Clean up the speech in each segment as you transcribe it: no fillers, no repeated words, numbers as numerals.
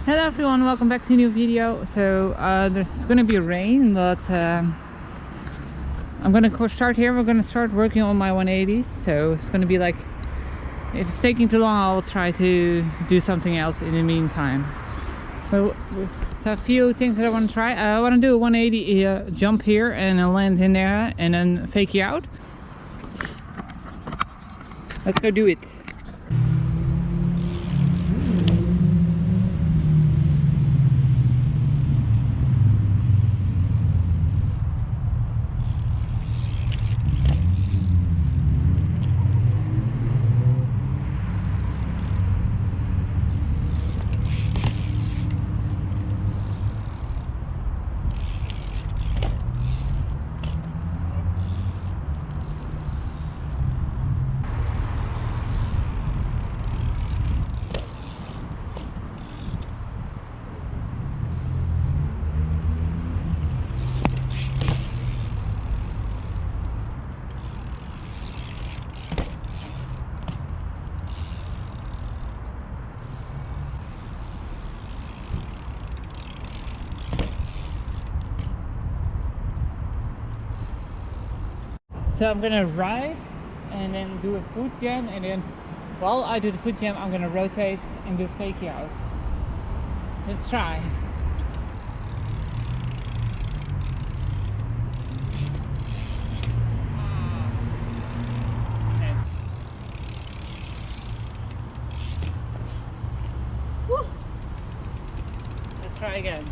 Hello everyone, welcome back to a new video. So there's gonna be rain, but I'm gonna start here. We're gonna start working on my 180s. So it's gonna be like, if it's taking too long, I'll try to do something else in the meantime. So a few things that I want to try. I want to do a 180 jump here and land in there and then fake you out. Let's go do it. So I'm gonna arrive and then do a foot jam, and then while I do the foot jam I'm gonna rotate and do fake out. Let's try. Okay. Woo. Let's try again.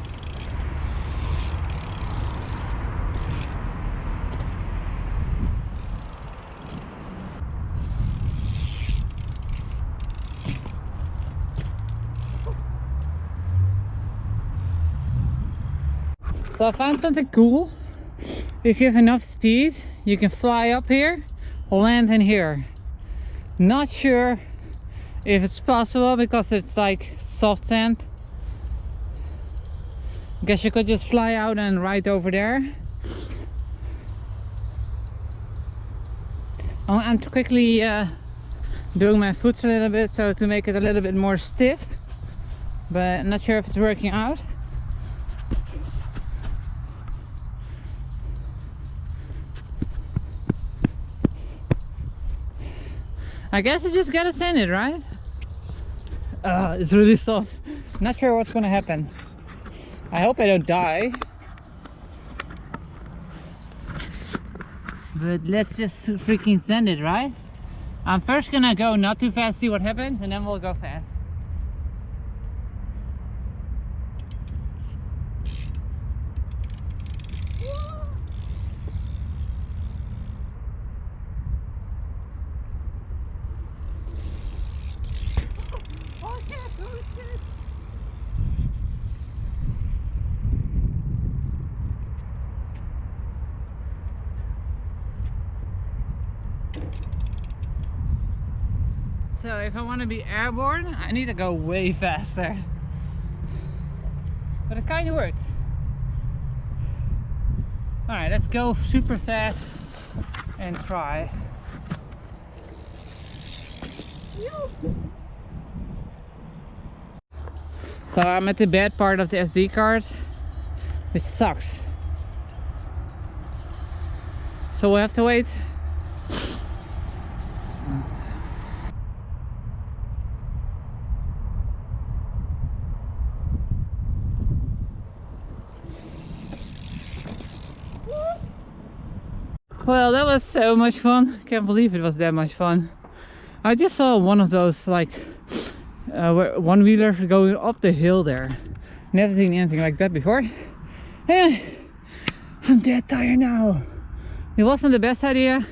So I found something cool. If you have enough speed, you can fly up here, land in here. Not sure if it's possible because it's like soft sand. Guess you could just fly out and right over there. I'm quickly doing my foot a little bit so to make it a little bit more stiff, but I'm not sure if it's working out. I guess you just gotta send it, right? It's really soft. Not sure what's gonna happen. I hope I don't die. But let's just freaking send it, right? I'm first gonna go not too fast, see what happens, and then we'll go fast. So if I want to be airborne, I need to go way faster. But it kind of worked. Alright, let's go super fast and try. So I'm at the bad part of the SD card, which sucks. So we'll have to wait. Well, that was so much fun. Can't believe it was that much fun. I just saw one of those like one-wheelers going up the hill there. Never seen anything like that before. I'm dead tired now. It wasn't the best idea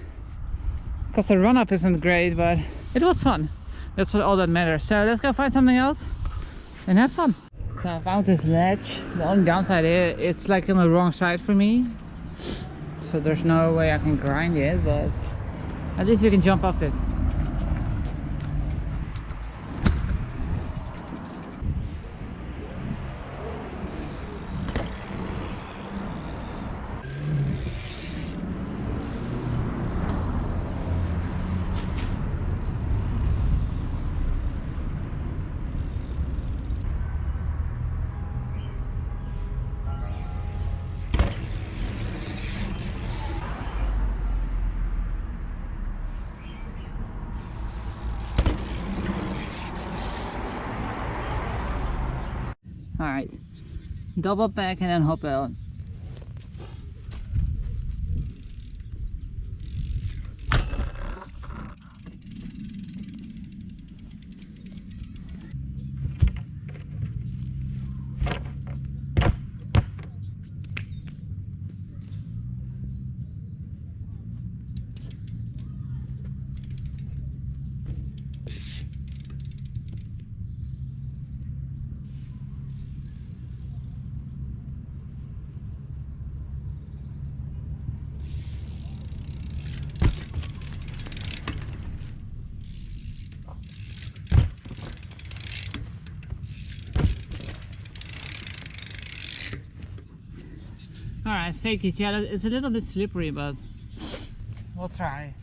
because the run-up isn't great, but it was fun. That's what all that matters. So let's go find something else and have fun. So I found this ledge. The only downside is it's like on the wrong side for me. So there's no way I can grind it, but at least you can jump off it. All right, double back and then hop out. Alright, fake it. Yeah, it's a little bit slippery, but we'll try.